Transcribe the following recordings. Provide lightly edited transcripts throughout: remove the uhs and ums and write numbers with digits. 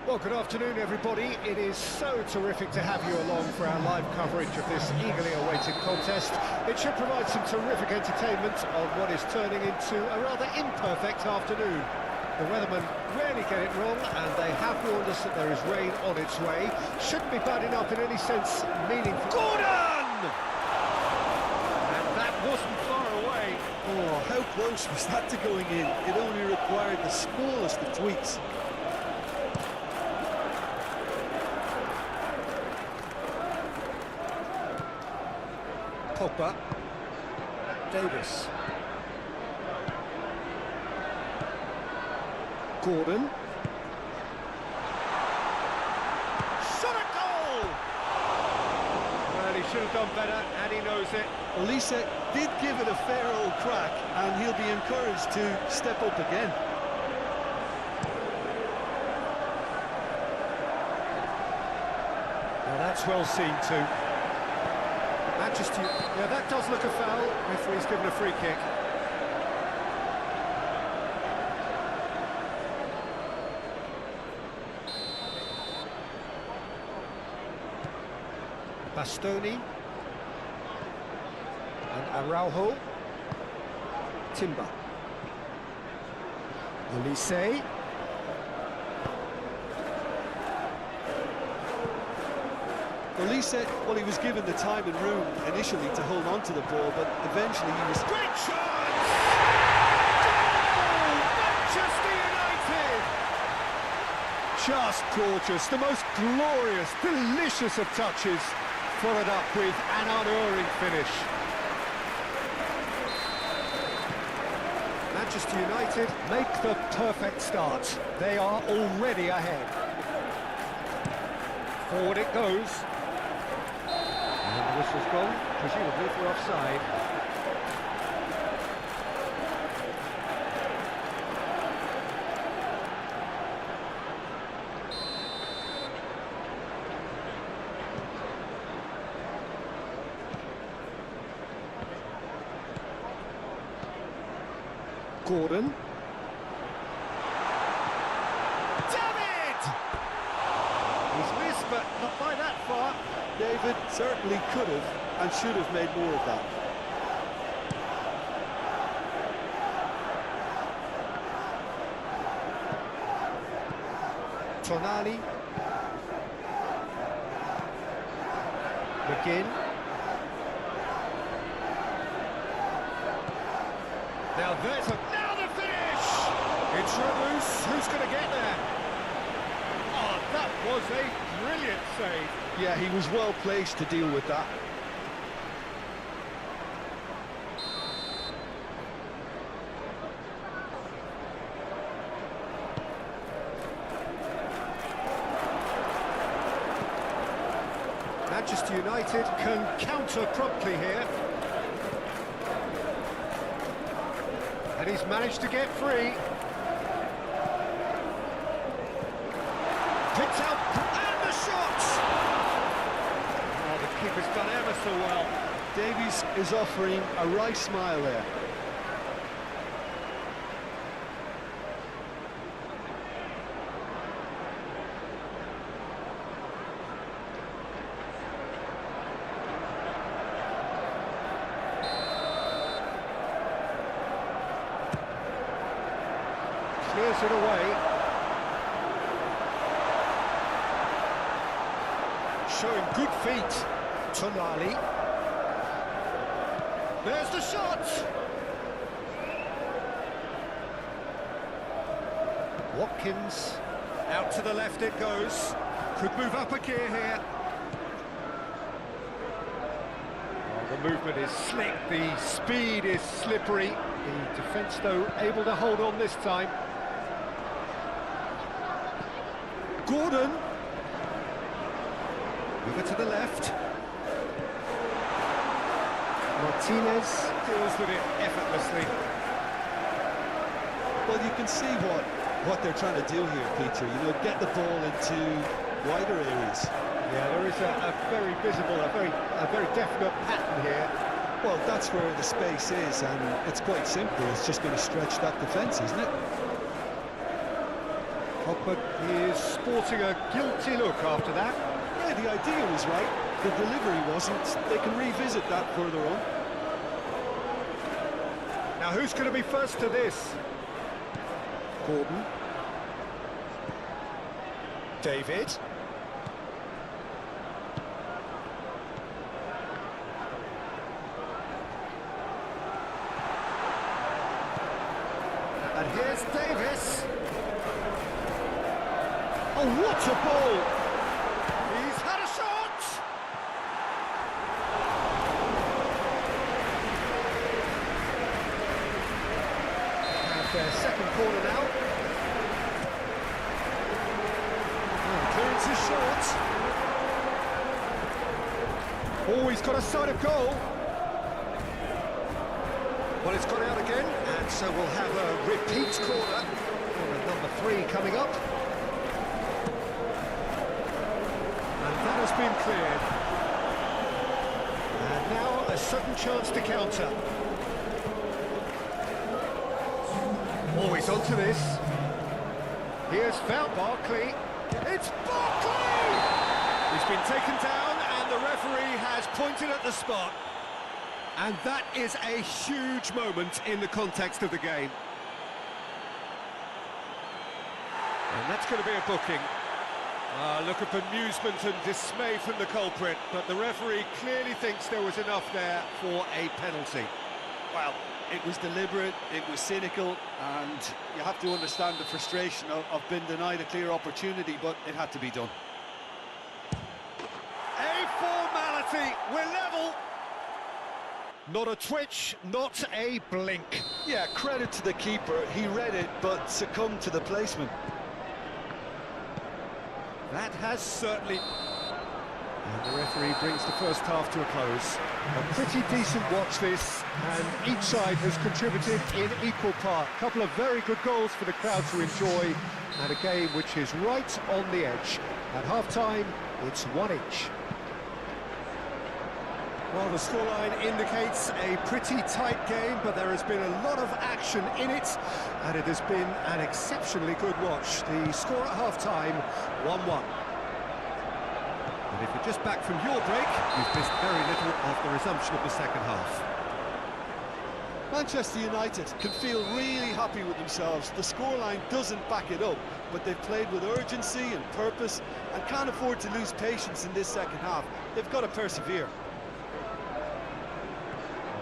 Well, good afternoon, everybody. It is so terrific to have you along for our live coverage of this eagerly awaited contest. It should provide some terrific entertainment on what is turning into a rather imperfect afternoon. The weathermen rarely get it wrong, and they have warned us that there is rain on its way. Shouldn't be bad enough in any sense meaningful. Gordon! And that wasn't far away. Oh, how close was that to going in? It only required the smallest of tweaks. Pogba, Davis, Gordon, shot a goal! Well, he should have done better, and he knows it. Elise did give it a fair old crack, and he'll be encouraged to step up again. Now that's well seen too. Manchester, yeah, that does look a foul. Referee's given a free kick. Bastoni and Araujo. Timber. Elise. Elise, well, he was given the time and room initially to hold on to the ball, but eventually he was... Great chance! Goal! Manchester United! Just gorgeous, the most glorious, delicious of touches, followed up with an unerring finish. Manchester United make the perfect start. They are already ahead. Forward it goes. And the whistle's gone, presumably for offside. Gordon. He's missed, but not by that far. David certainly could have and should have made more of that. Tonali. McGinn. Now there's a... Now the finish! It's loose. Who's going to get there? Oh, that was a brilliant save. Yeah, he was well placed to deal with that. Manchester United can counter promptly here. And he's managed to get free. Picked out, and the shot! Oh, the keeper's done ever so well. Davies is offering a wry smile there. Clears it away. Showing good feet. Tonali. There's the shot! Watkins. Out to the left it goes. Could move up a gear here. Oh, the movement is slick. The speed is slippery. The defence, though, able to hold on this time. Gordon. Over to the left. Martinez deals with it effortlessly. Well, you can see what they're trying to do here, Peter. You know, get the ball into wider areas. Yeah, there is a very visible, a very definite pattern here. Well, that's where the space is, and it's quite simple. It's just going to stretch that defence, isn't it? Oh, but he is sporting a guilty look after that. Yeah, the idea was right, the delivery wasn't. They can revisit that further on. Now who's going to be first to this? Gordon. David. And here's Davis. Oh, what a ball! He's had a shot! And their second corner now. Clearance is short. Oh, he's got a side of goal. Well, it's gone out again, and so we'll have a repeat corner. Corner number 3 coming up. And that has been cleared. And now a sudden chance to counter. Always onto this. Here's foul Barkley. It's Barkley! He's been taken down and the referee has pointed at the spot. And that is a huge moment in the context of the game. And that's going to be a booking. Look at bemusement and dismay from the culprit, but the referee clearly thinks there was enough there for a penalty. Well, it was deliberate, it was cynical, and you have to understand the frustration of being denied a clear opportunity, but it had to be done. A formality, we're level. Not a twitch, not a blink. Yeah, credit to the keeper, he read it, but succumbed to the placement. That has certainly... And the referee brings the first half to a close. A pretty decent watch this, and each side has contributed in equal part. A couple of very good goals for the crowd to enjoy, and a game which is right on the edge. At half-time, it's 1 each. Well, the scoreline indicates a pretty tight game, but there has been a lot of action in it, and it has been an exceptionally good watch. The score at half-time, 1-1. And if you're just back from your break, you've missed very little of the resumption of the second half. Manchester United can feel really happy with themselves. The scoreline doesn't back it up, but they've played with urgency and purpose and can't afford to lose patience in this second half. They've got to persevere.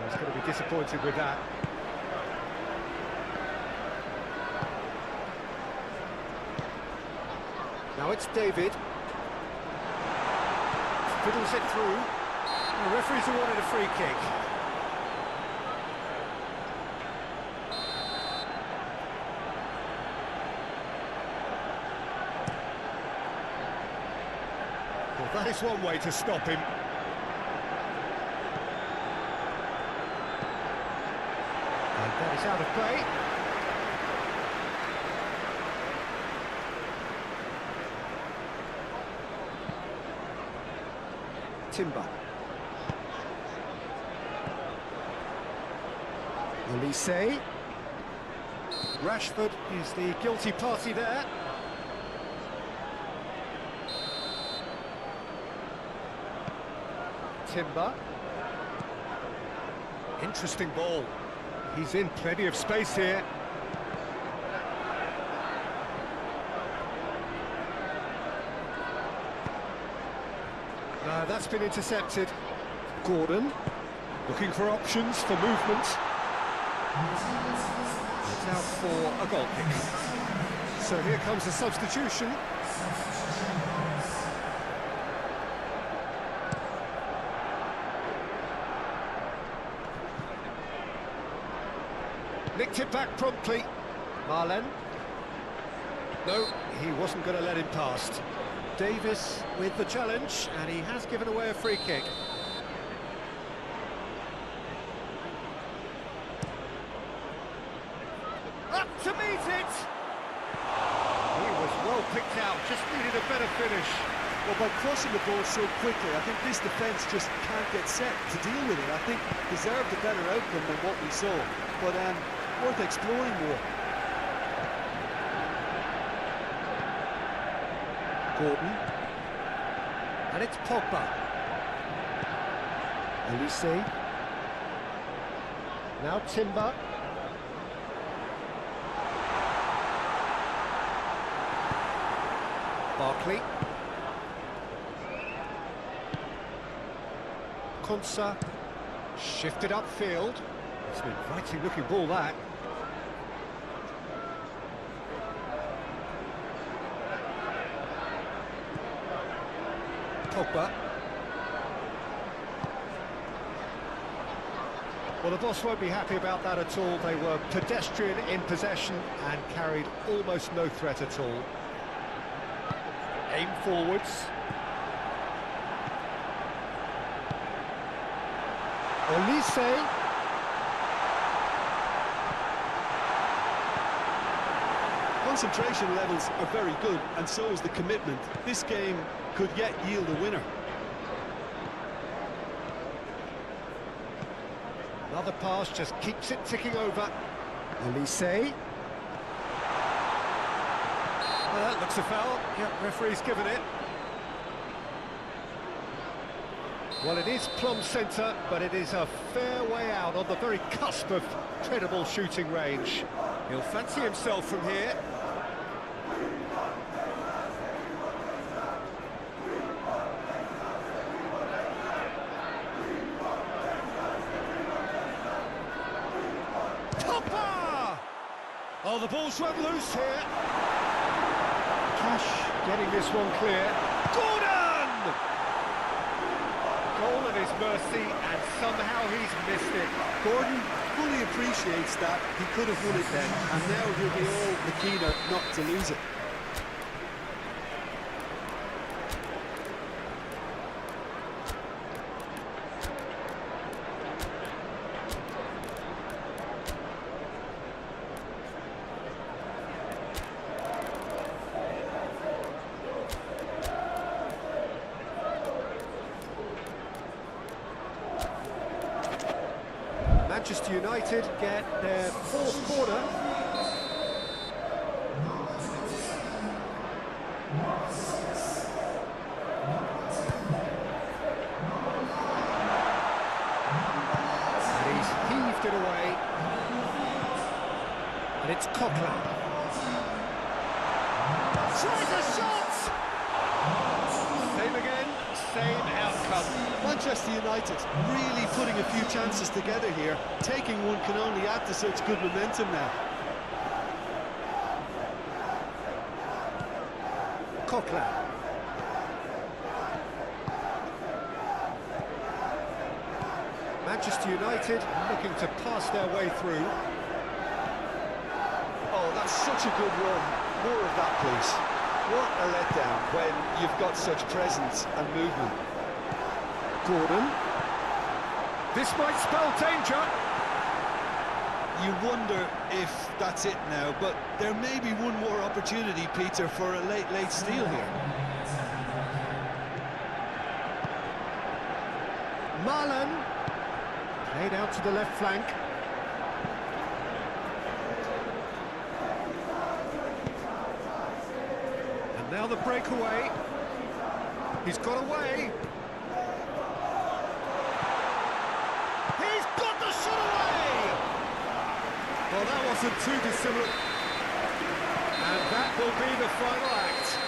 He's going to be disappointed with that. Now it's David. Fiddles it through. The referee's awarded a free kick. Well, that is one way to stop him. And that is out of play. Timber. Olise. Rashford is the guilty party there. Timber. Interesting ball. He's in plenty of space here. That's been intercepted. Gordon, looking for options for movement. It's out for a goal kick. So here comes the substitution. Nicked it back promptly. Marlen. No, he wasn't going to let him past. Davis with the challenge, and he has given away a free kick. Up to meet it! He was well picked out, just needed a better finish. Well, by crossing the ball so quickly, I think this defence just can't get set to deal with it. I think deserved a better outcome than what we saw, but worth exploring more. Gordon. And it's Pogba. Elise. Now Timber. Barkley. Konsa. Shifted upfield. It's an inviting looking ball, that. Pogba. Well, the boss won't be happy about that at all. They were pedestrian in possession and carried almost no threat at all. Aim forwards. Elise. Concentration levels are very good, and so is the commitment. This game could yet yield a winner. Another pass just keeps it ticking over. Elise. That looks a foul. Yeah, referee's given it. Well, it is plumb centre, but it is a fair way out on the very cusp of credible shooting range. He'll fancy himself from here. Topper! Oh, the ball's run loose here. Cash getting this one clear. Gordon! Goal at his mercy, and somehow he's missed it. Gordon fully appreciates that. He could have won it then, and now he'll be all the keener not to lose it. Manchester United get their fourth corner. And he's heaved it away. And it's Coquelin. Tries a shot! Same again, same outcome. Manchester United really putting a few chances together here. Taking one can only add to such good momentum now. Coquelin. Manchester United looking to pass their way through. Oh, that's such a good run. More of that, please. What a letdown when you've got such presence and movement. Gordon. This might spell danger. You wonder if that's it now, but there may be one more opportunity, Peter, for a late steal here. Marlon. Played out to the left flank. And now the breakaway. He's got away. He's got the shot away! Well, that wasn't too dissimilar. And that will be the final act.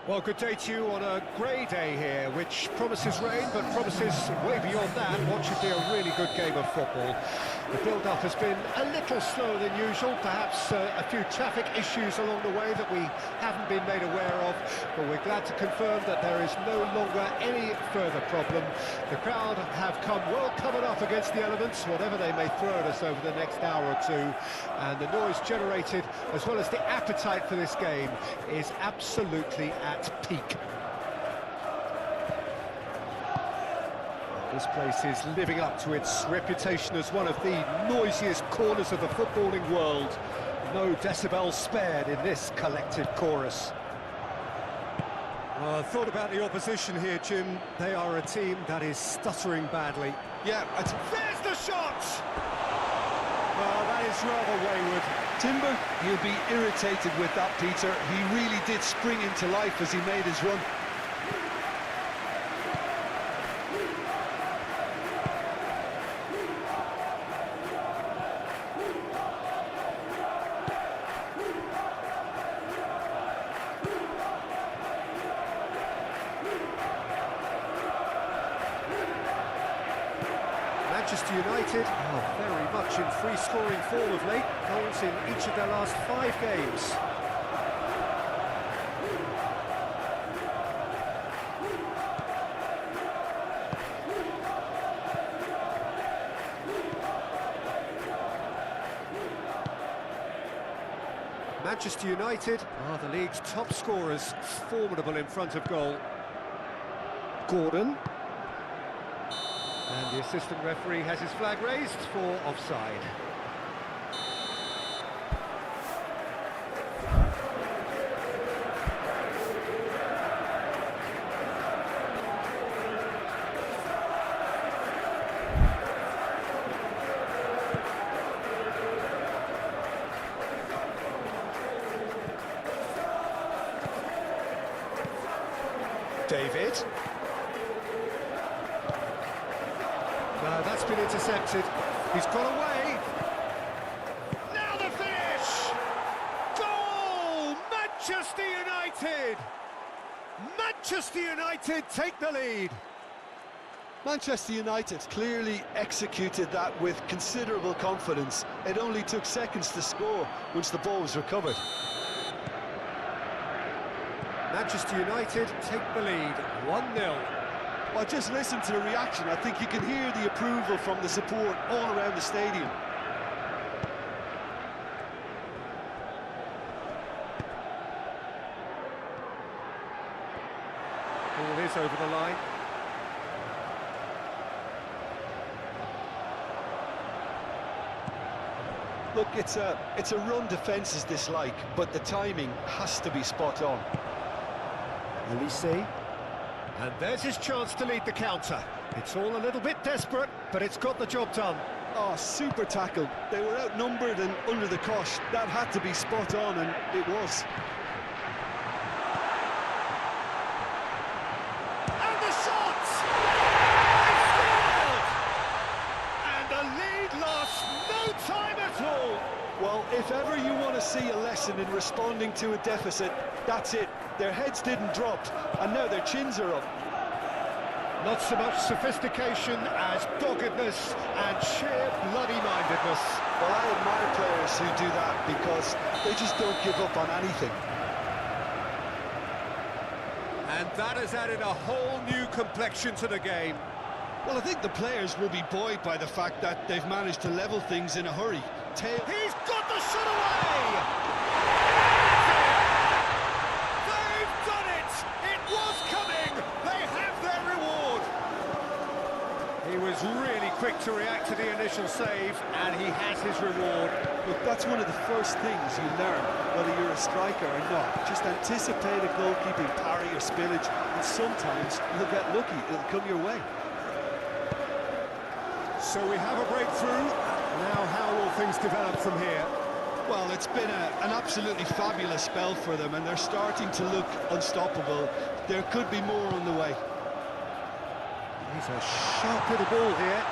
Well, good day to you on a grey day here, which promises rain, but promises way beyond that what should be a really good game of football. The build-up has been a little slower than usual, perhaps a few traffic issues along the way that we haven't been made aware of, but we're glad to confirm that there is no longer any further problem. The crowd have come well covered up against the elements, whatever they may throw at us over the next hour or two, and the noise generated, as well as the appetite for this game, is absolutely at peak. This place is living up to its reputation as one of the noisiest corners of the footballing world. No decibels spared in this collective chorus. Thought about the opposition here, Jim. They are a team that is stuttering badly. Yeah, there's the shot! Well, that is rather wayward. Timber, he'll be irritated with that, Peter. He really did spring into life as he made his run. Manchester United are very much in free-scoring form of late, goals in each of their last 5 games. Manchester United are the league's top scorers, formidable in front of goal. Gordon. And the assistant referee has his flag raised for offside. David. No, that's been intercepted. He's got away. Now the finish! Goal! Manchester United! Manchester United take the lead. Manchester United clearly executed that with considerable confidence. It only took seconds to score once the ball was recovered. Manchester United take the lead, 1-0. Well, just listen to the reaction. I think you can hear the approval from the support all around the stadium. Ball is over the line. Look, it's a run defence is dislike, but the timing has to be spot on. Elise. And there's his chance to lead the counter. It's all a little bit desperate, but it's got the job done. Oh, super tackle. They were outnumbered and under the cosh. That had to be spot on, and it was. And the shot! They scored! And the lead lasts no time at all. Well, if ever you want to see a lesson in responding to a deficit, that's it. Their heads didn't drop, and now their chins are up. Not so much sophistication as doggedness and sheer bloody-mindedness. Well, I admire players who do that because they just don't give up on anything. And that has added a whole new complexion to the game. Well, I think the players will be buoyed by the fact that they've managed to level things in a hurry. He's got the shot away! He was really quick to react to the initial save, and he has his reward. Look, that's one of the first things you learn, whether you're a striker or not. Just anticipate a goalkeeping parry or spillage, and sometimes you'll get lucky, it'll come your way. So we have a breakthrough. Now how will things develop from here? Well, it's been an absolutely fabulous spell for them, and they're starting to look unstoppable. There could be more on the way. He's a sharp little ball here.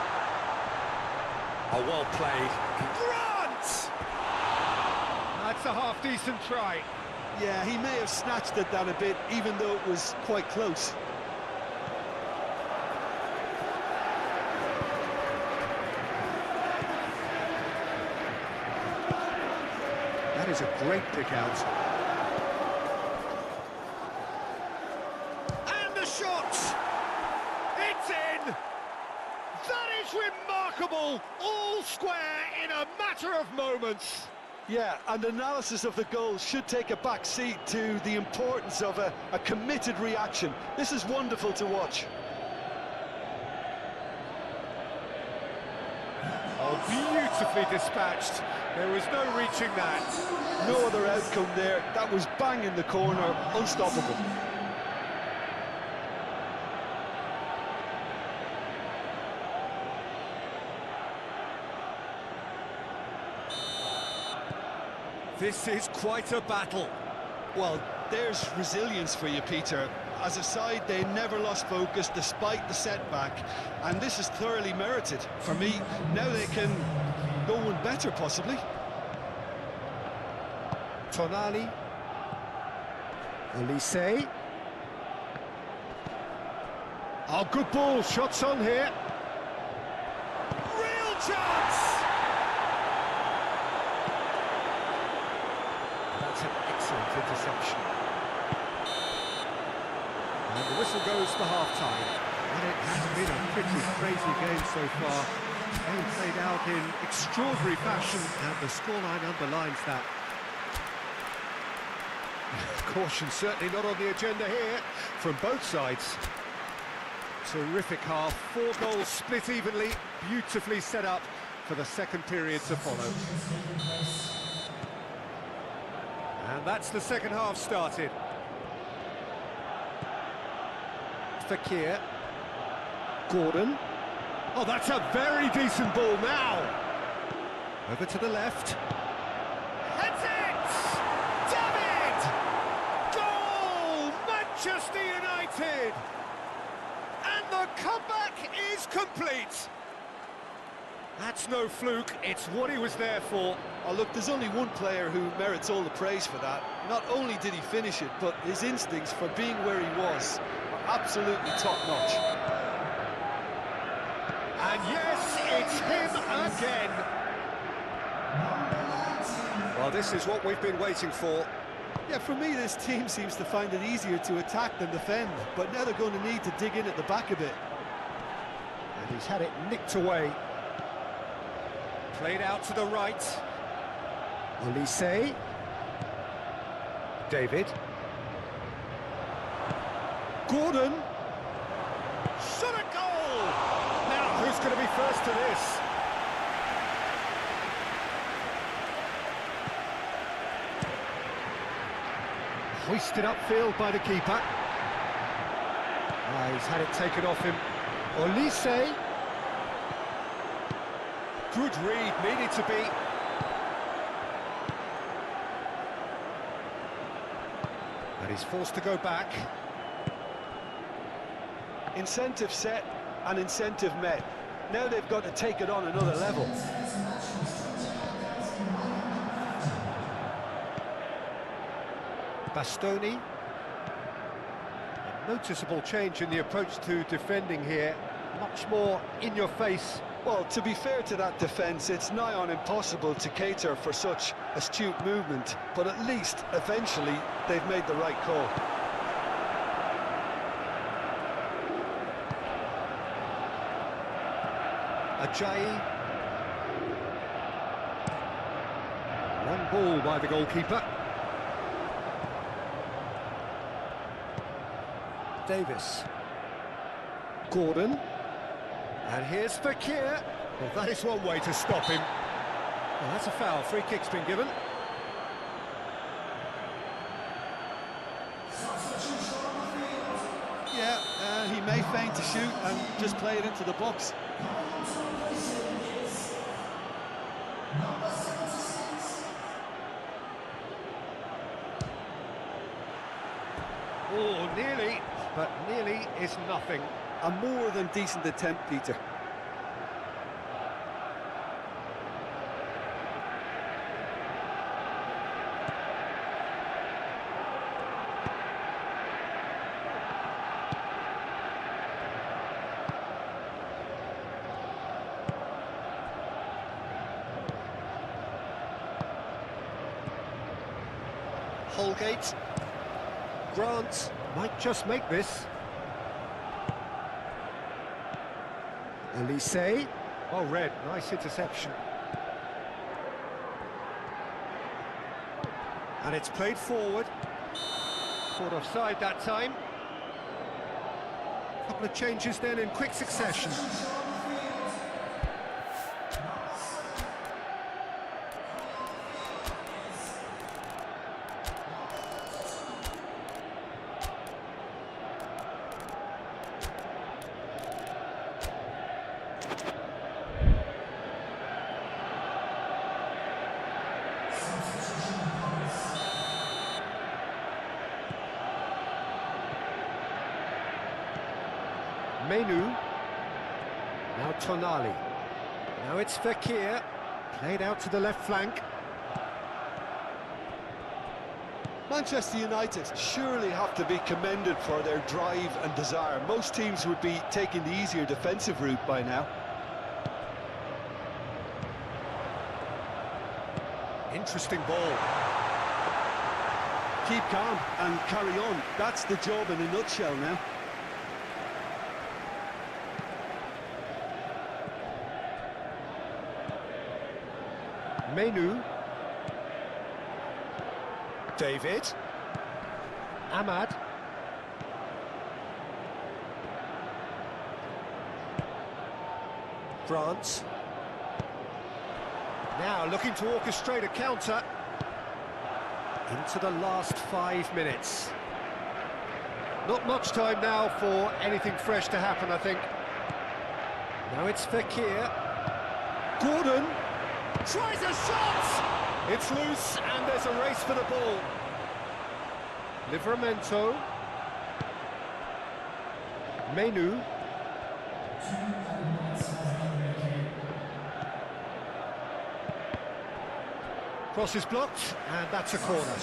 Oh, well played. Grant! That's a half-decent try. Yeah, he may have snatched it down a bit, even though it was quite close. That is a great pick out. And the shot! It's in! That is remarkable! All square in a matter of moments. Yeah, and analysis of the goal should take a back seat to the importance of a committed reaction. This is wonderful to watch. Oh, beautifully dispatched. There was no reaching that. No other outcome there. That was bang in the corner, unstoppable. This is quite a battle. Well, there's resilience for you, Peter. As a side, they never lost focus despite the setback, and this is thoroughly merited. For me, now they can go one better, possibly. Tonali. Olise. Oh, good ball. Shots on here. Real chance! That's an excellent interception. And the whistle goes for half-time. And it has been a pretty crazy game so far. Game played out in extraordinary fashion, and the scoreline underlines that. Caution certainly not on the agenda here from both sides. Terrific half, 4 goals split evenly, beautifully set up for the second period to follow. And that's the second half started. Fekir. Gordon. Oh, that's a very decent ball now. Over to the left. Heads it! David! Goal! Manchester United! And the comeback is complete. That's no fluke, it's what he was there for. Oh, look, there's only one player who merits all the praise for that. Not only did he finish it, but his instincts for being where he was are absolutely top-notch. And yes, it's him again. Well, this is what we've been waiting for. Yeah, for me, this team seems to find it easier to attack than defend, but now they're going to need to dig in at the back a bit. And he's had it nicked away. Played out to the right. Olise. David. Gordon. Shot a goal! Now, who's going to be first to this? Hoisted upfield by the keeper. He's had it taken off him. Olise. Good read, needed to be. And he's forced to go back. Incentive set and incentive met. Now they've got to take it on another level. Bastoni. A noticeable change in the approach to defending here. Much more in your face. Well, to be fair to that defence, it's nigh on impossible to cater for such astute movement, but at least, eventually, they've made the right call. Ajayi. One ball by the goalkeeper. Davis. Gordon. And here's Fekir. Well, that is one way to stop him. Well, that's a foul. Free kick's been given. Yeah, he may feign to shoot and just play it into the box. Oh, nearly, but nearly is nothing. A more than decent attempt, Peter. Holgate. Grant might just make this. Elise. Oh, Red, nice interception. And it's played forward. Caught offside that time. Couple of changes then in quick succession. Menu. Now Tonali. Now it's Fekir. Played out to the left flank. Manchester United surely have to be commended for their drive and desire. Most teams would be taking the easier defensive route by now. Interesting ball. Keep calm and carry on. That's the job in a nutshell now. Menu. David. Ahmad. France. Now looking to orchestrate a counter. Into the last 5 minutes. Not much time now for anything fresh to happen, I think. Now it's Fekir. Gordon. Tries a shot! It's loose, and there's a race for the ball. Livramento. Menu. Cross is blocked, and that's a corner.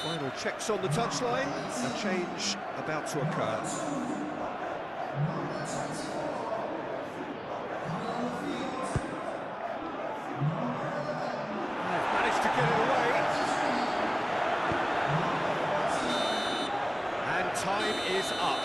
Final checks on the touchline. A change about to occur. Managed to get it away. And time is up.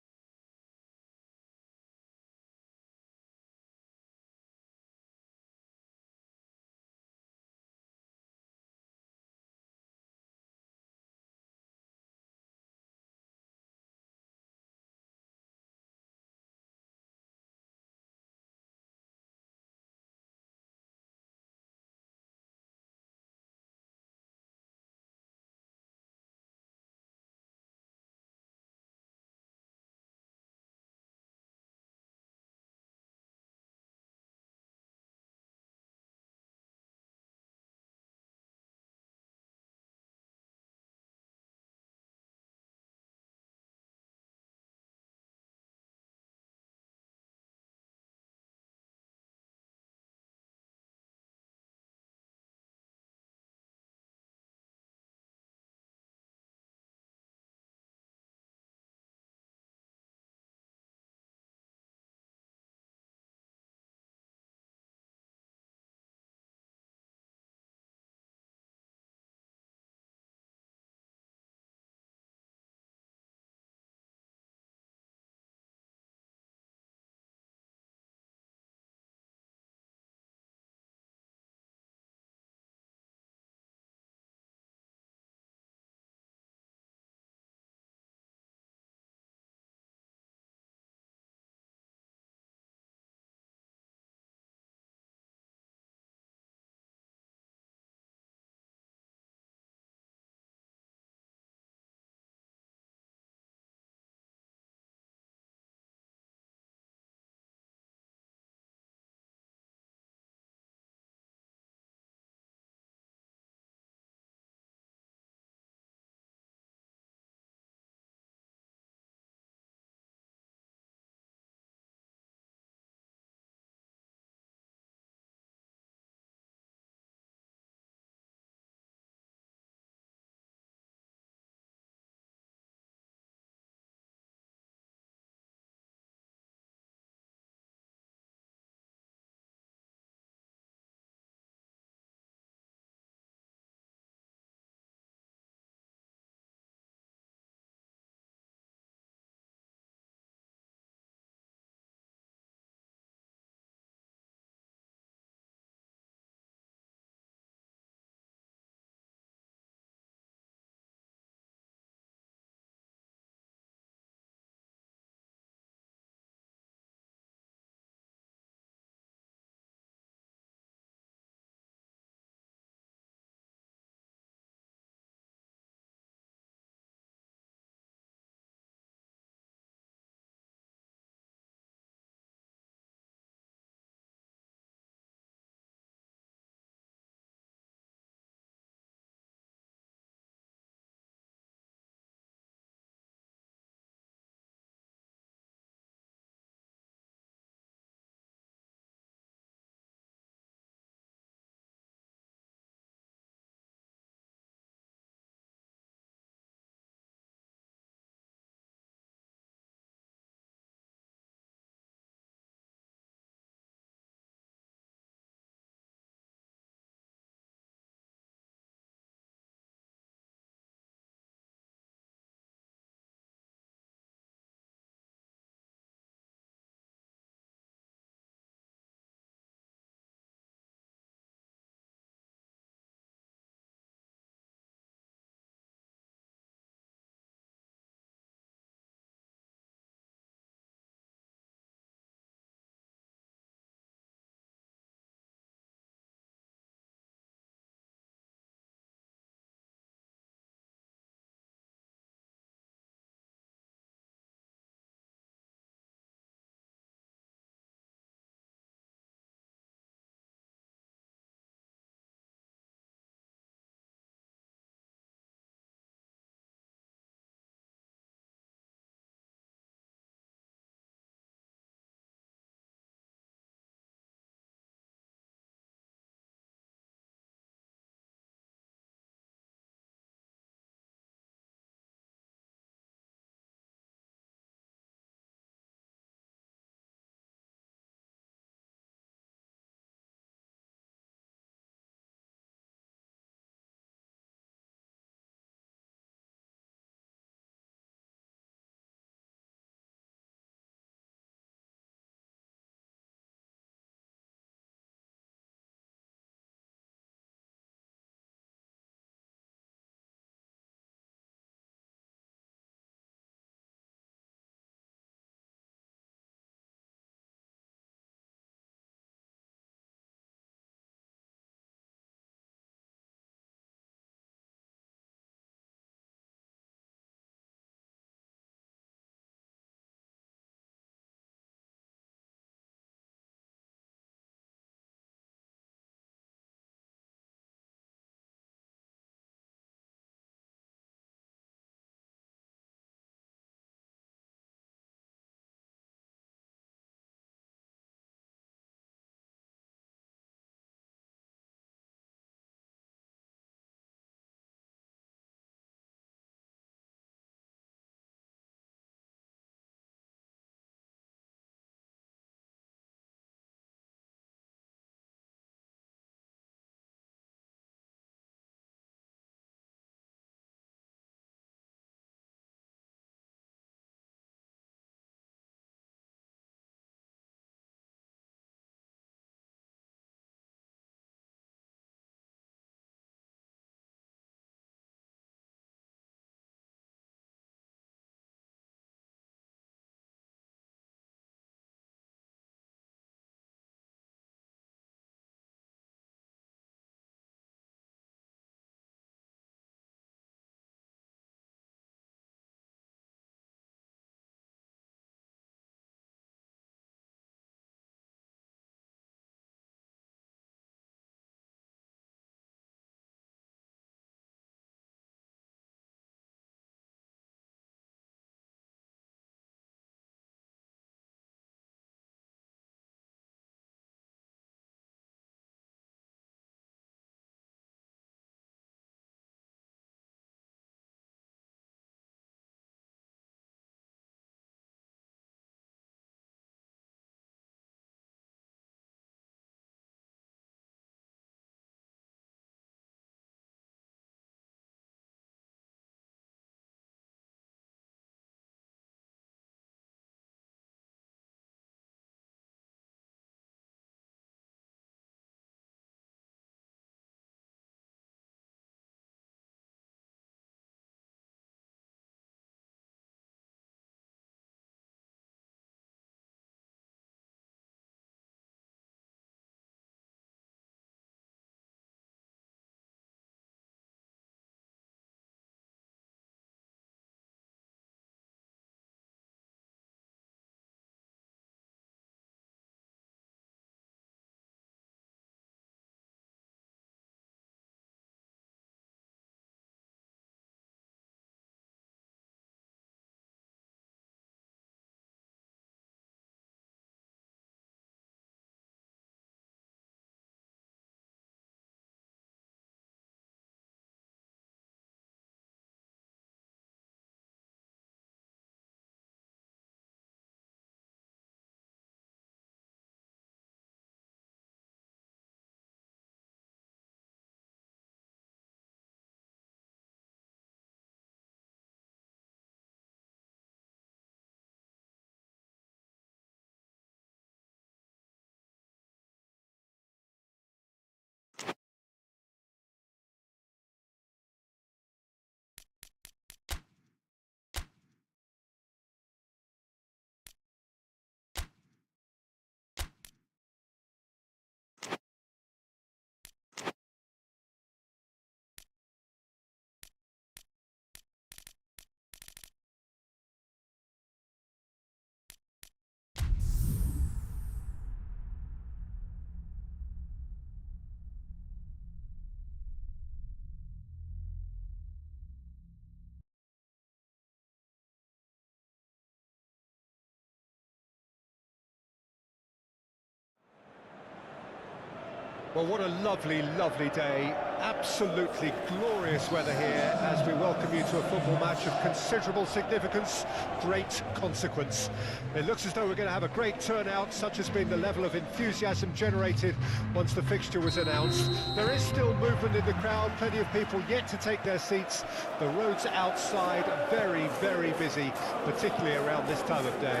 Well, what a lovely, lovely day. Absolutely glorious weather here as we welcome you to a football match of considerable significance, great consequence. It looks as though we're going to have a great turnout, such has been the level of enthusiasm generated once the fixture was announced. There is still movement in the crowd, plenty of people yet to take their seats. The roads outside very, very busy, particularly around this time of day.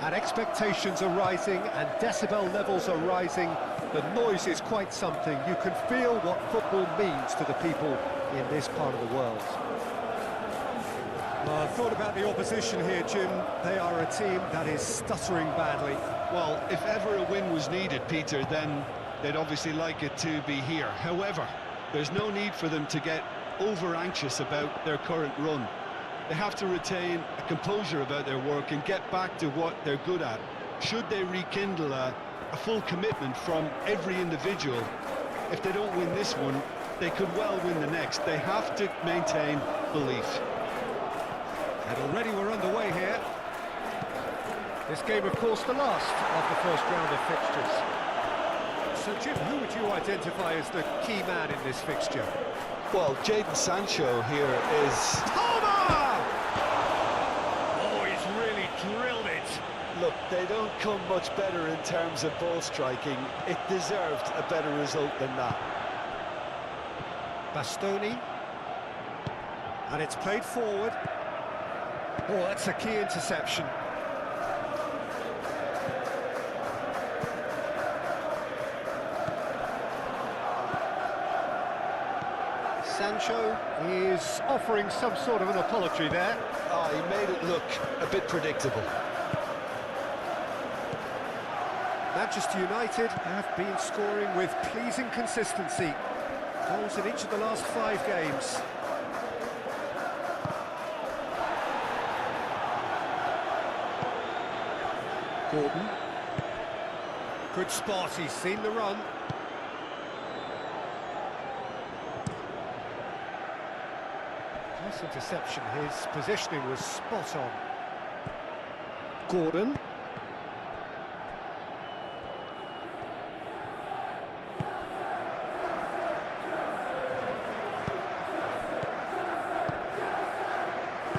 And expectations are rising and decibel levels are rising. The noise is quite something. You can feel what football means to the people in this part of the world. Well, I thought about the opposition here, Jim. They are a team that is stuttering badly. Well, if ever a win was needed, Peter, then they'd obviously like it to be here. However, there's no need for them to get over-anxious about their current run. They have to retain a composure about their work and get back to what they're good at. Should they rekindle a full commitment from every individual, if they don't win this one, they could well win the next. They have to maintain belief. And already we're underway here. This game, of course, the last of the first round of fixtures. So, Jim, who would you identify as the key man in this fixture? Well, Jadon Sancho here is... Drilled it. Look, they don't come much better in terms of ball striking. It deserved a better result than that. Bastoni. And it's played forward. Oh, that's a key interception. Sancho is offering some sort of an apology there. Oh, he made it look a bit predictable. Manchester United have been scoring with pleasing consistency. Goals in each of the last 5 games. Gordon. Good spot, he's seen the run. Nice interception, his positioning was spot on. Gordon.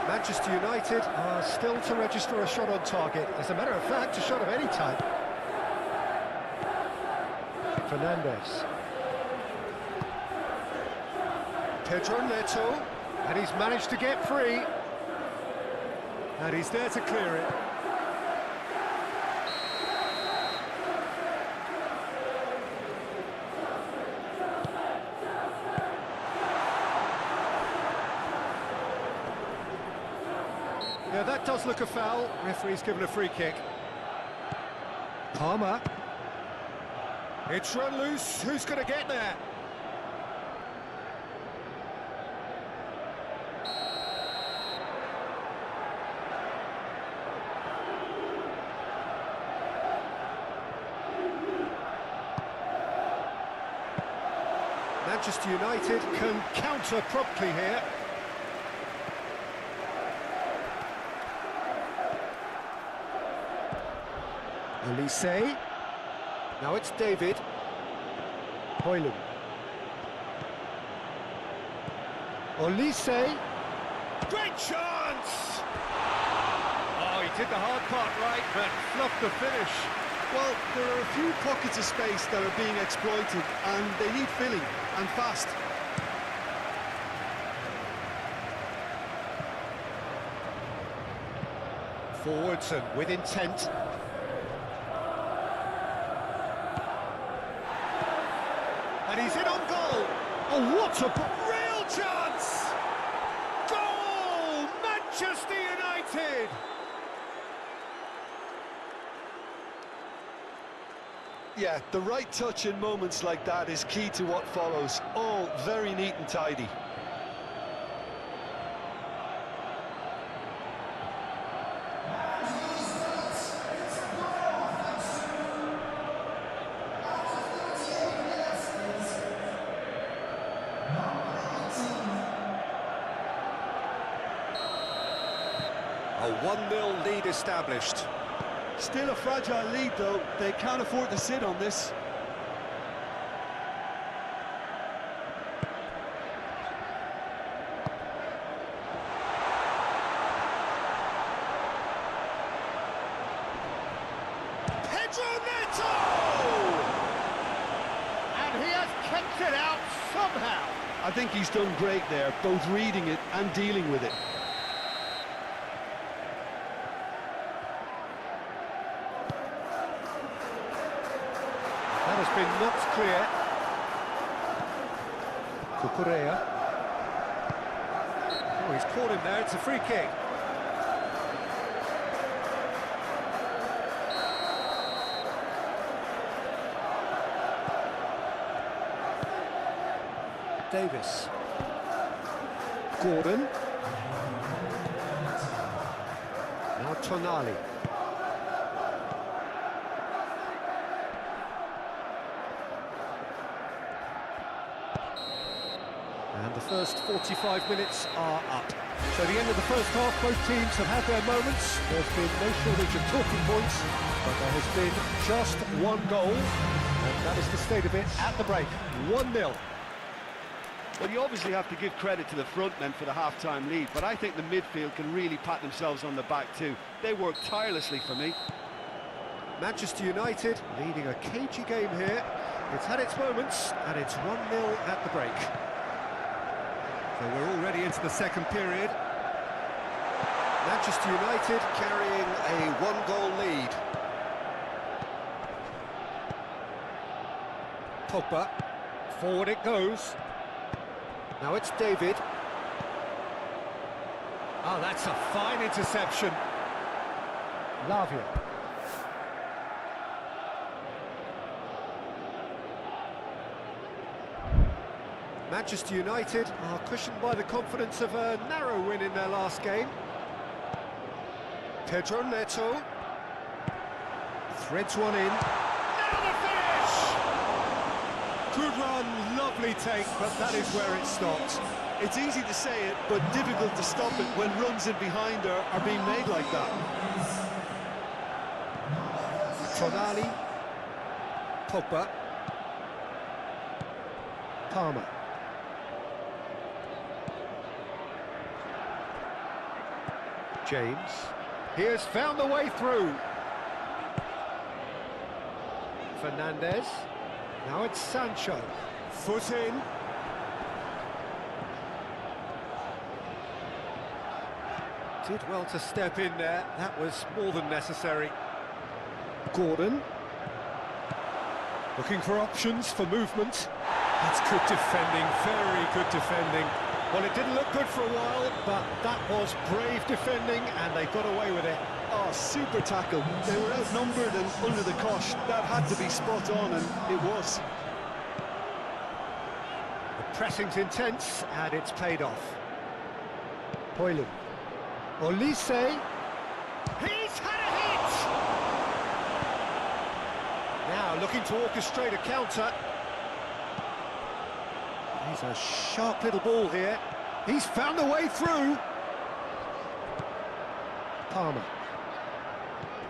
Manchester United are still to register a shot on target. As a matter of fact, a shot of any type. Fernandes. Pedro Neto. And he's managed to get free. And he's there to clear it. Yeah, that does look a foul. Referee's given a free kick. Palmer. It's run loose. Who's going to get there? Manchester United can counter promptly here. Olise. Now it's David. Hoyland. Olise. Great chance! Oh, he did the hard part right, but fluffed the finish. Well, there are a few pockets of space that are being exploited, and they need filling, and fast. Forwards and with intent. And he's in on goal. Oh, what a real chance! Goal! Manchester United! Yeah, the right touch in moments like that is key to what follows. All very neat and tidy. A 1-0 lead established. Still a fragile lead, though. They can't afford to sit on this. And he has kept it out somehow. I think he's done great there, both reading it and dealing with it. That has been knocked clear. Cucurella. Oh, he's caught him there, it's a free kick. Davis. Gordon. Now Tonali. And the first 45 minutes are up. So the end of the first half, both teams have had their moments. There's been no shortage of talking points, but there has been just one goal, and that is the state of it at the break. 1-0. Well, you obviously have to give credit to the front men for the half-time lead, but I think the midfield can really pat themselves on the back too. They work tirelessly for me. Manchester United leading a cagey game here. It's had its moments, and it's 1-0 at the break. So we're already into the second period. Manchester United carrying a one-goal lead. Pogba, forward it goes. Now it's David. Oh, that's a fine interception. Lavia. Manchester United are cushioned by the confidence of a narrow win in their last game. Pedro Neto threads one in. Now the finish! Good run, lovely take, but that is where it stopped. It's easy to say it, but difficult to stop it when runs in behind are being made like that. Tonali, Pogba, Palmer. James, he has found the way through. Fernandez, now it's Sancho, foot in. Did well to step in there, that was more than necessary. Gordon, looking for options for movement. That's good defending, very good defending. Well, it didn't look good for a while, but that was brave defending, and they got away with it. Oh, super tackle. They were outnumbered and under the cosh. That had to be spot on, and it was. The pressing's intense, and it's paid off. Hoyland. Olise. He's had a hit! Now looking to orchestrate a counter. He's a sharp little ball here. He's found the way through. Palmer.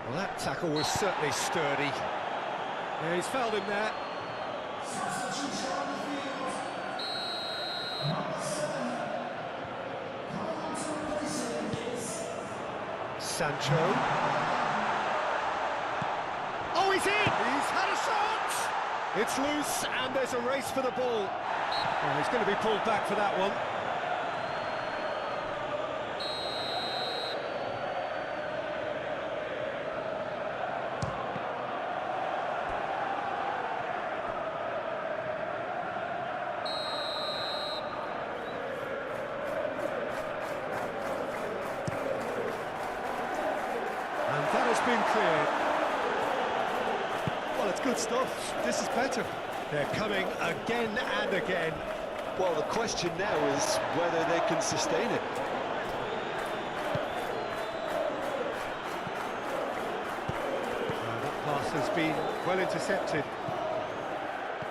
Well, that tackle was certainly sturdy. Yeah, he's fouled him there. Sancho. Oh, he's in! He's had a shot! It's loose, and there's a race for the ball. Oh, he's going to be pulled back for that one. And that has been cleared. Well, it's good stuff. This is better. They're coming again and again. Well, the question now is whether they can sustain it. That pass has been well intercepted.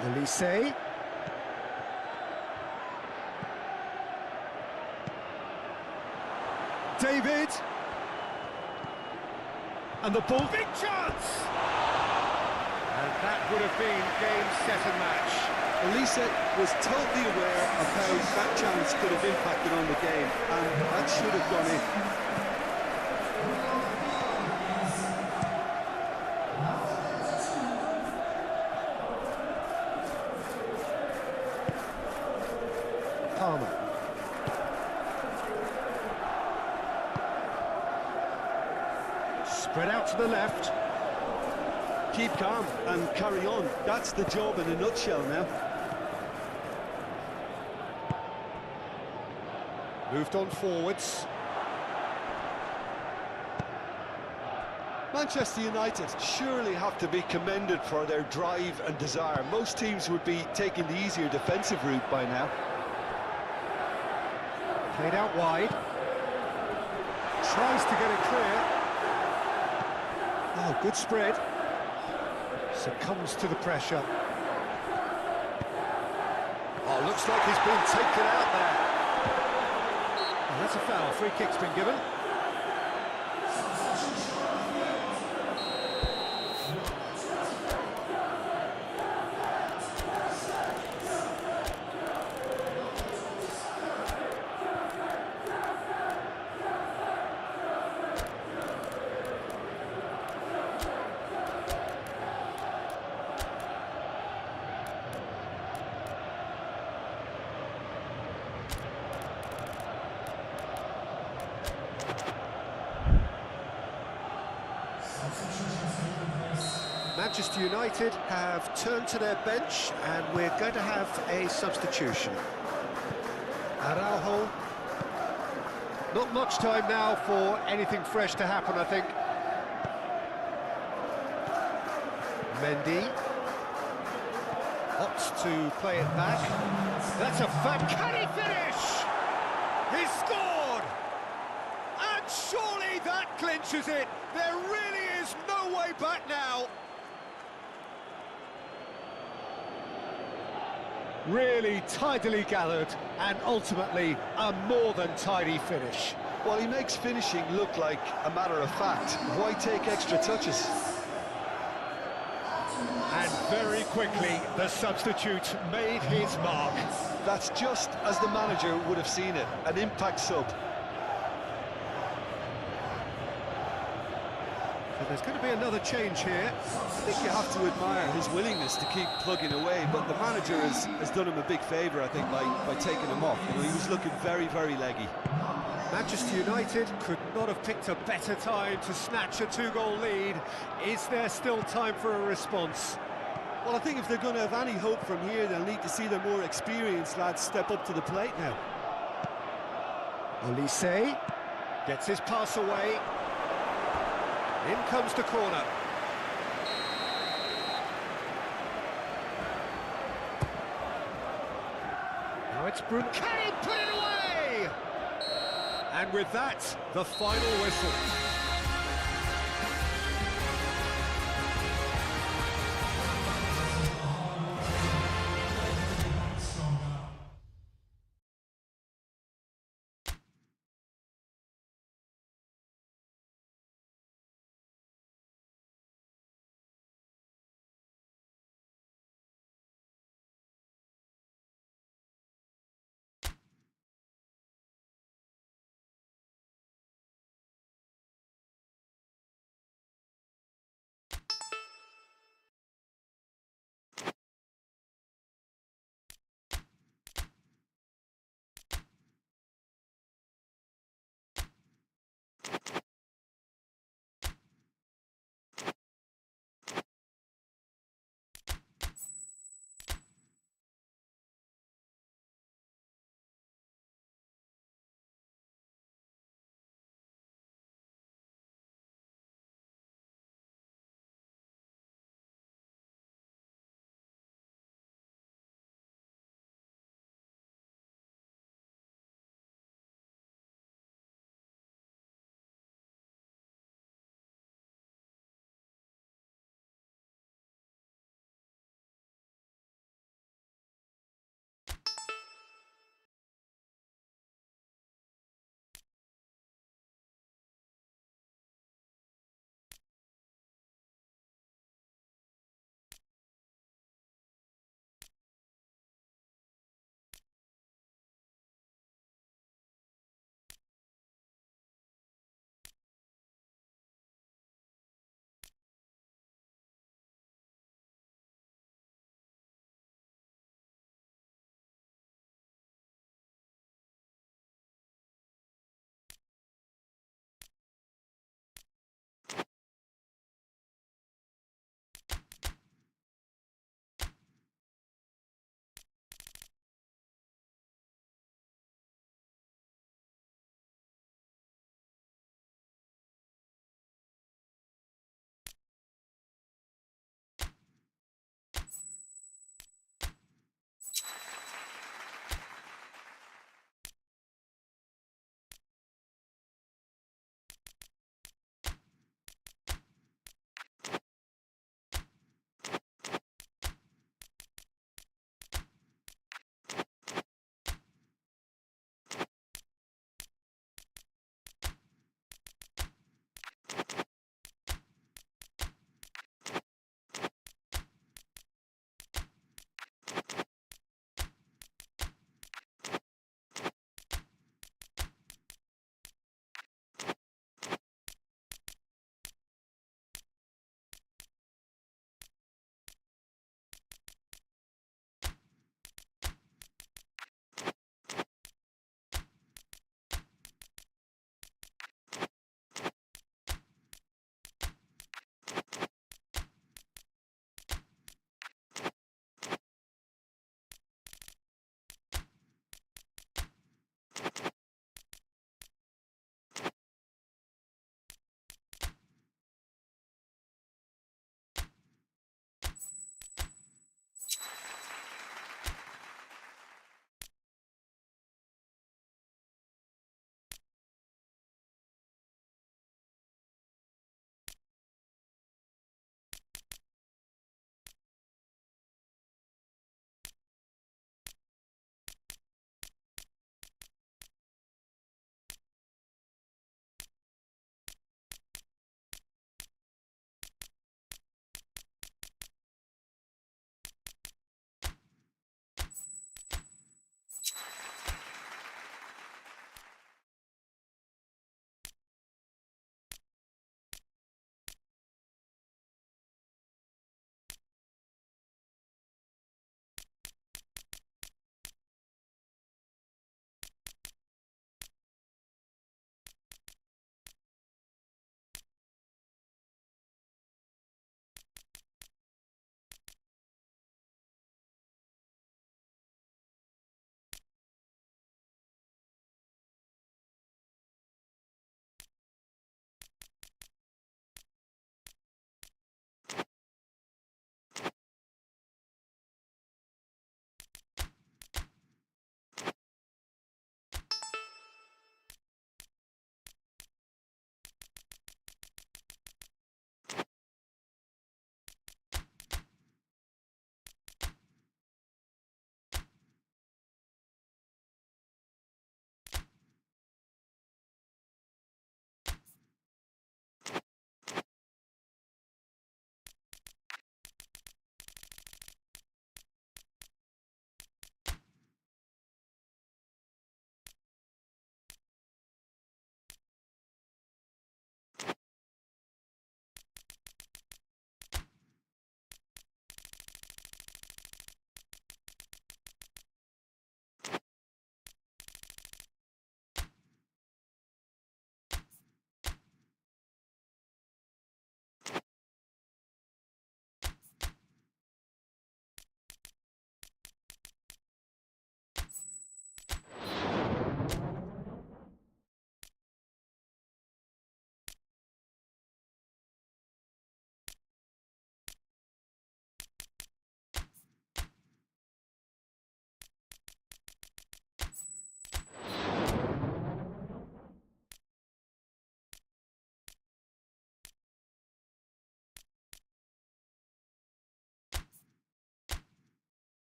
Olise. David. And the ball, big chance! And that would have been game, set and match. Elise was totally aware of how that chance could have impacted on the game, and that should have gone in. Palmer. Spread out to the left. Keep calm and carry on. That's the job in a nutshell now. Moved on forwards. Manchester United surely have to be commended for their drive and desire. Most teams would be taking the easier defensive route by now. Played out wide. Tries to get it clear. Oh, good spread. Succumbs to the pressure. Oh, looks like he's been taken out there. Oh, that's a foul. Free kick's been given. Manchester United have turned to their bench and we're going to have a substitution. Araujo. Not much time now for anything fresh to happen, I think. Mendy. Opts to play it back. That's a fab. Can he finish? He's scored! And surely that clinches it. There really is no way back now. Really tidily gathered and ultimately a more than tidy finish. Well, he makes finishing look like a matter of fact. Why take extra touches? And very quickly the substitute made his mark. That's just as the manager would have seen it, an impact sub. So there's going to be another change here. I think you have to admire his willingness to keep plugging away, but the manager has done him a big favour, I think, by taking him off. You know, he was looking very, very leggy. Manchester United could not have picked a better time to snatch a two-goal lead. Is there still time for a response? Well, I think if they're going to have any hope from here, they'll need to see their more experienced lads step up to the plate now. Olise gets his pass away. In comes the corner. Now it's Bruno. Can he put it away? And with that, the final whistle.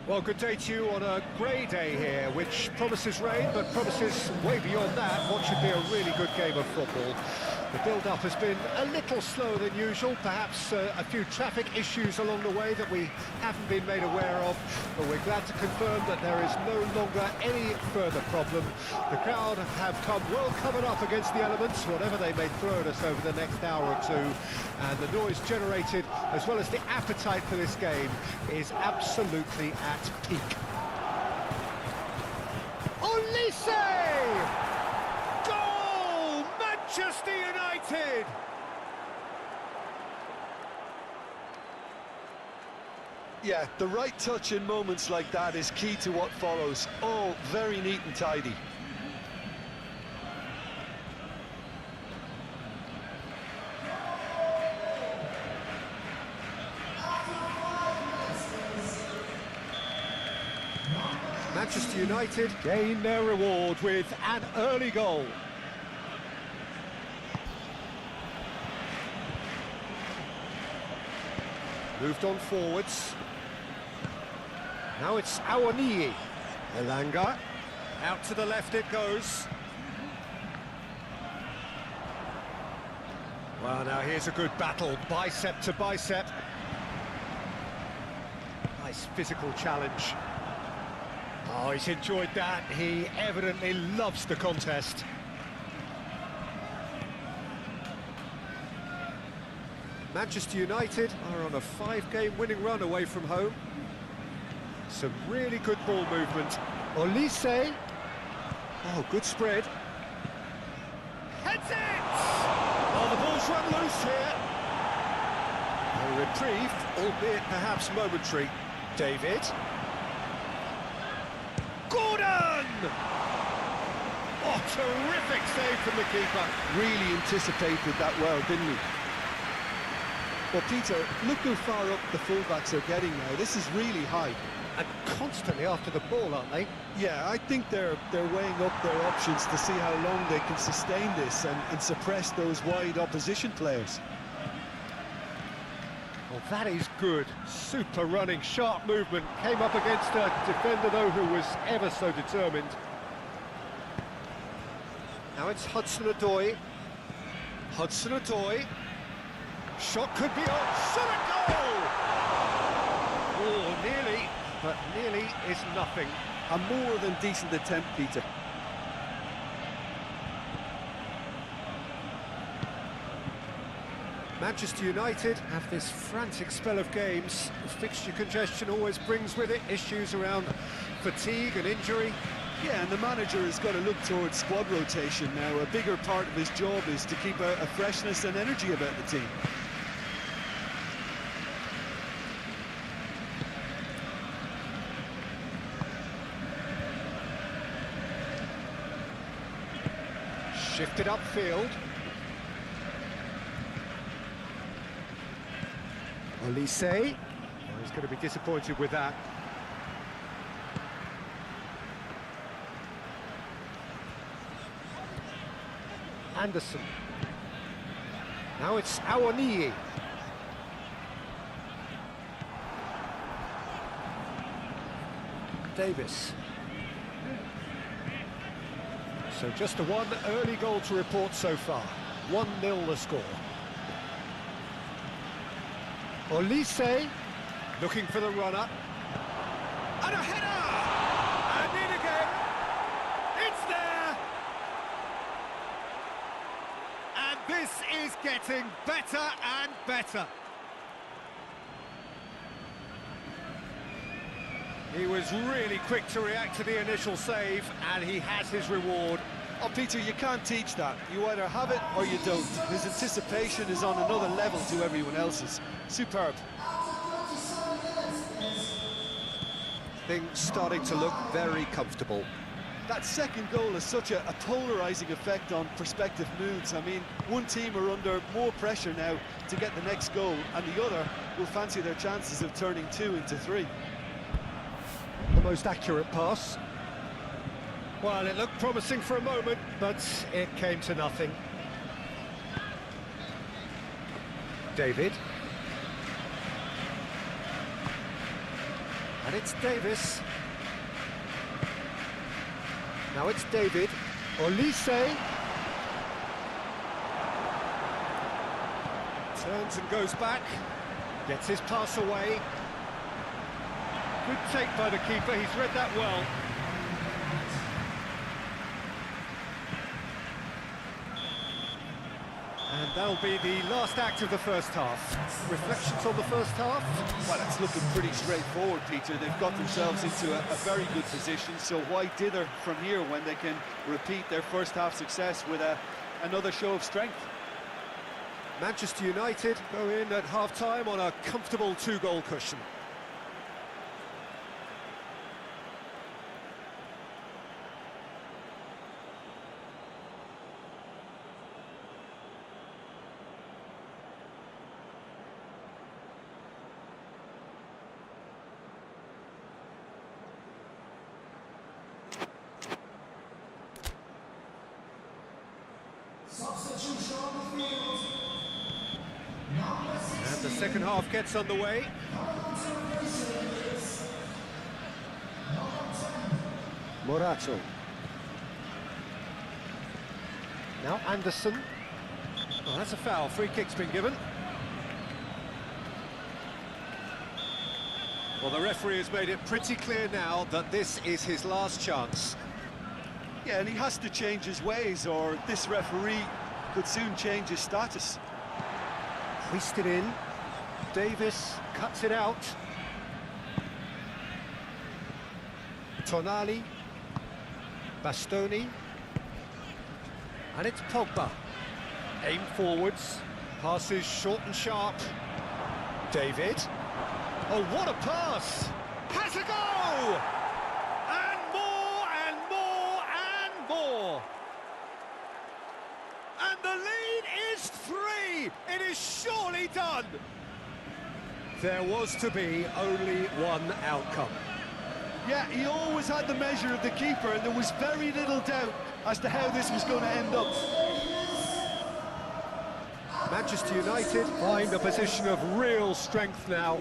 Well, good day to you on a grey day here, which promises rain, but promises way beyond that what should be a really good game of football. The build-up has been a little slower than usual, perhaps a few traffic issues along the way that we haven't been made aware of, but we're glad to confirm that there is no longer any further problem. The crowd have come well covered up against the elements, whatever they may throw at us over the next hour or two, and the noise generated, as well as the appetite for this game, is absolutely at peak. Olise! Goal! Manchester United! Yeah, the right touch in moments like that is key to what follows. Oh, very neat and tidy. Manchester United gain their reward with an early goal. Moved on forwards. Now it's Awoniyi. Elanga. Out to the left it goes. Well, now here's a good battle, bicep to bicep. Nice physical challenge. Oh, he's enjoyed that. He evidently loves the contest. Manchester United are on a 5-game winning run away from home. Some really good ball movement. Olise. Oh, good spread. Heads it! Oh, the ball's run loose here. A reprieve, albeit perhaps momentary. David. Gordon! Oh, terrific save from the keeper. Really anticipated that well, didn't he? Well, Peter, look how far up the fullbacks are getting now. This is really high. And constantly after the ball, aren't they? Yeah, I think they're weighing up their options to see how long they can sustain this and suppress those wide opposition players. Well, that is good. Super running, sharp movement. Came up against a defender, though, who was ever so determined. Now it's Hudson-Odoi. Hudson-Odoi. Shot could be on. Shot a goal! Oh, nearly, but nearly is nothing. A more than decent attempt, Peter. Manchester United have this frantic spell of games. Fixture congestion always brings with it issues around fatigue and injury. Yeah, and the manager has got to look towards squad rotation now. A bigger part of his job is to keep a freshness and energy about the team. Shifted upfield. Olise. Well, he's going to be disappointed with that. Anderson. Now it's Awoniyi. Davis. So just the one early goal to report so far. 1-0 the score. Olise looking for the runner. And a header! And in again. It's there! And this is getting better and better. He was really quick to react to the initial save, and he has his reward. Oh, Peter, you can't teach that. You either have it or you don't. His anticipation is on another level to everyone else's. Superb. Things starting to look very comfortable. That second goal has such a polarising effect on prospective moods. I mean, one team are under more pressure now to get the next goal, and the other will fancy their chances of turning 2 into 3. The most accurate pass. Well, it looked promising for a moment, but it came to nothing. David. And it's Davis. Now it's David. Olise. Turns and goes back. Gets his pass away. Good take by the keeper, he's read that well. And that'll be the last act of the first half. Reflections on the first half? Well, it's looking pretty straightforward, Peter. They've got themselves into a very good position, so why dither from here when they can repeat their first half success with another show of strength? Manchester United go in at half-time on a comfortable 2-goal cushion. And the second half gets underway. Morato. Now Anderson. Oh, that's a foul. Free kick's been given. Well, the referee has made it pretty clear now that this is his last chance. Yeah, and he has to change his ways, or this referee could soon change his status. Hoisted in. Davis cuts it out. Tonali. Bastoni. And it's Pogba. Aim forwards. Passes short and sharp. David. Oh, what a pass! Has a go! And more, and more, and more! And the lead is 3! It is surely done! There was to be only one outcome. Yeah, he always had the measure of the keeper, and there was very little doubt as to how this was going to end up. Manchester United find a position of real strength now.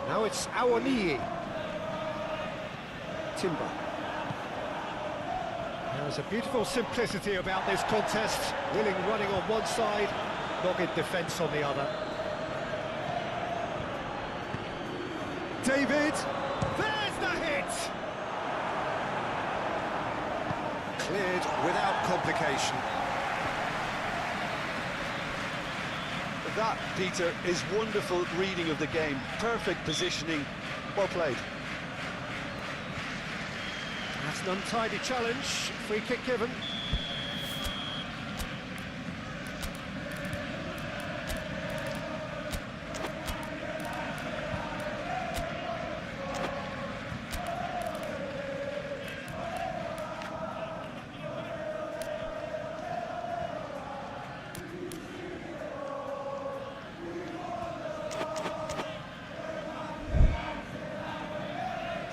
Now it's Awoniyi. Timber. There's a beautiful simplicity about this contest. Willing running on one side, dogged defence on the other. David, there's the hit! Cleared without complication. That, Peter, is wonderful reading of the game. Perfect positioning, well played. That's an untidy challenge, free kick given.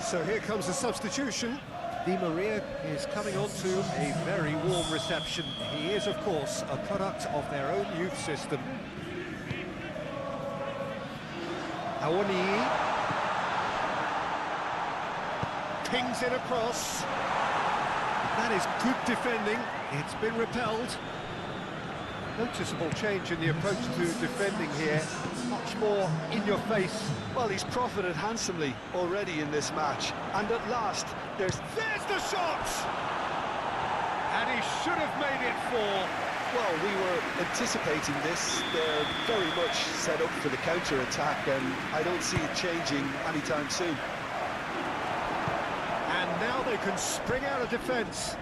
So here comes the substitution. Di Maria is coming on to a very warm reception. He is, of course, a product of their own youth system. Awoniyi. Pings it across. That is good defending. It's been repelled. Noticeable change in the approach to defending here. Much more in your face. Well, he's profited handsomely already in this match. And at last, there's the shot! And he should have made it 4. Well, we were anticipating this. They're very much set up for the counter-attack, and I don't see it changing anytime soon. And now they can spring out of defence.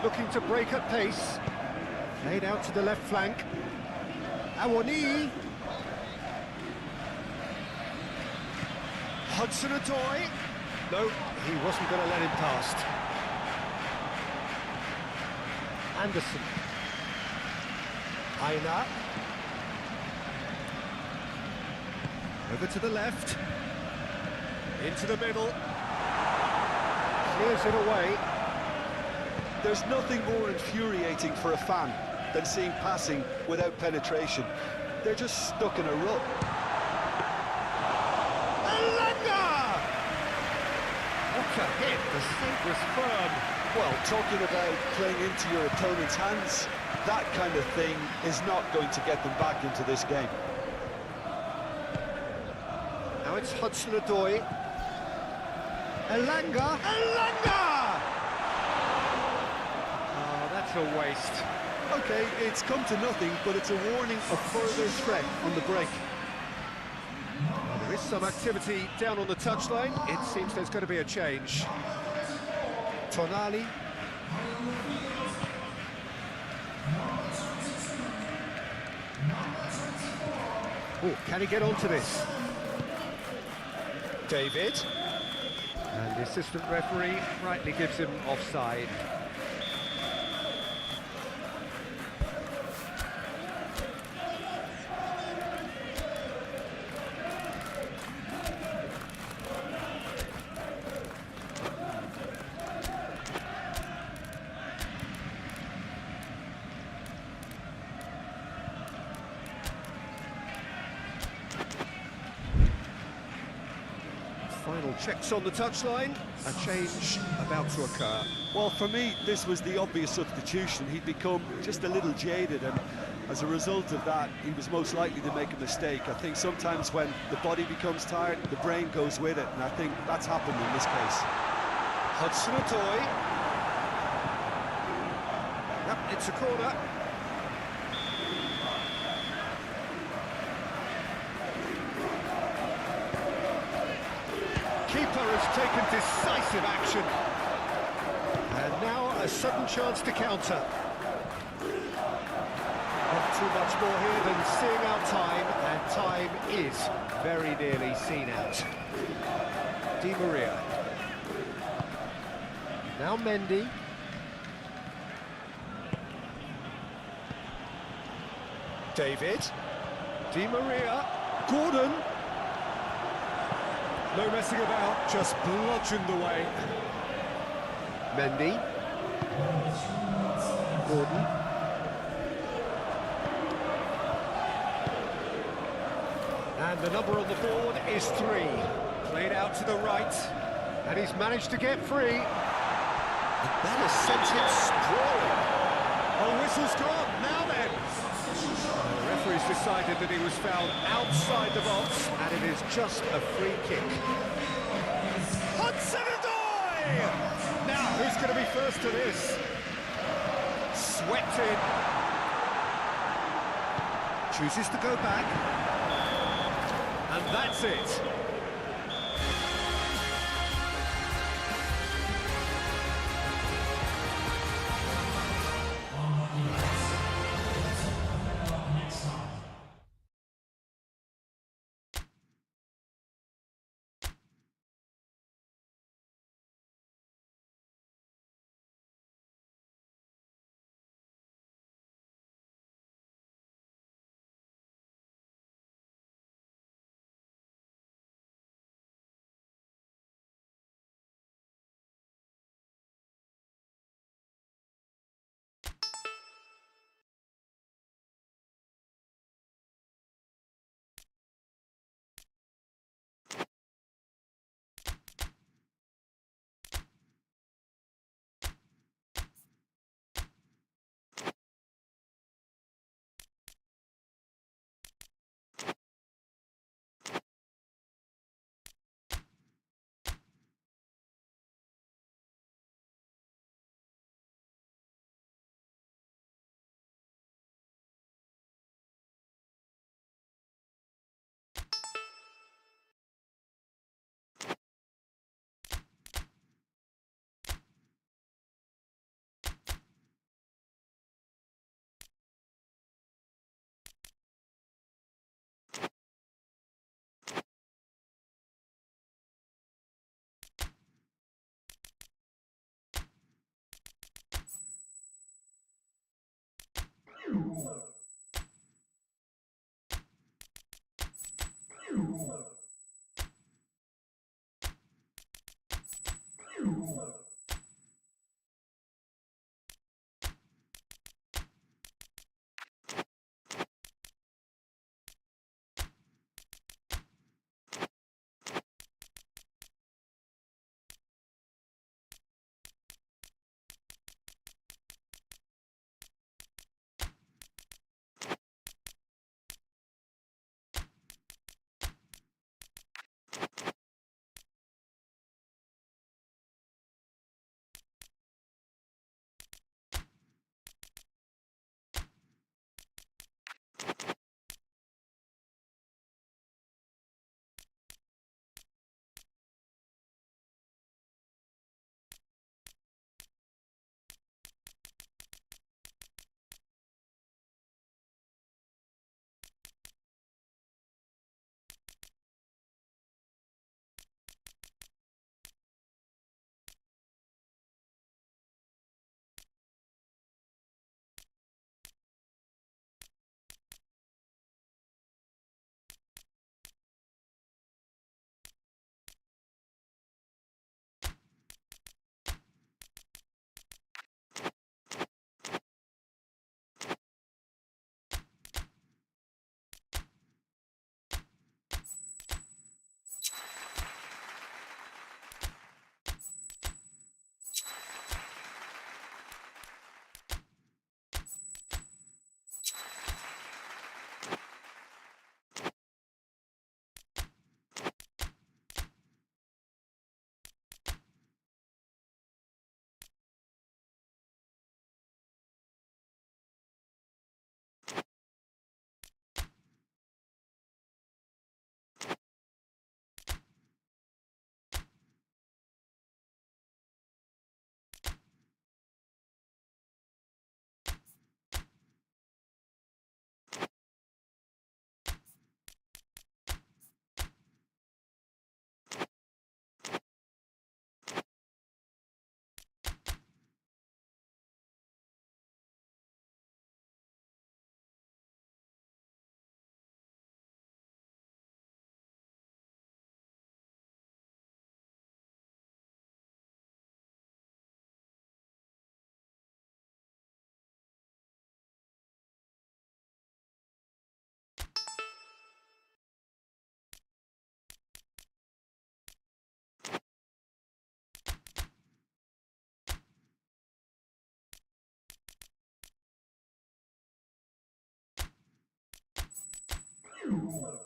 Looking to break at pace. Played out to the left flank. Awoniyi. Hudson-Odoi. No, he wasn't going to let him past. Anderson. Aina. Over to the left. Into the middle. Clears it away. There's nothing more infuriating for a fan than seeing passing without penetration. They're just stuck in a rut. Elanga! What a hit, the save was firm. Well, talking about playing into your opponent's hands, that kind of thing is not going to get them back into this game. Now it's Hudson-Odoi. Elanga! Oh, that's a waste. Okay, it's come to nothing, but it's a warning of further threat on the break. Well, there is some activity down on the touchline. It seems there's going to be a change. Tonali. Oh, can he get onto this? David. And the assistant referee rightly gives him offside. Final checks on the touchline, a change about to occur. Well, for me, this was the obvious substitution. He'd become just a little jaded, and as a result of that, he was most likely to make a mistake. I think sometimes when the body becomes tired, the brain goes with it, and I think that's happened in this case. Hudson-Odoi. Yep, it's a corner. Keeper has taken decisive action. And now a sudden chance to counter. Not too much more here than seeing out time, and time is very nearly seen out. Di Maria. Now Mendy. David. Di Maria. Gordon. No messing about, just bludgeoned away. Mendy. Gordon. And the number on the board is 3. Played out to the right, and he's managed to get free. And that has sent him sprawling. Oh, whistle's gone, now then. The referee's decided that he was fouled outside the box, and it is just a free kick. Hudson-Odoi! Now, who's going to be first to this? Swept in. Chooses to go back. And that's it. you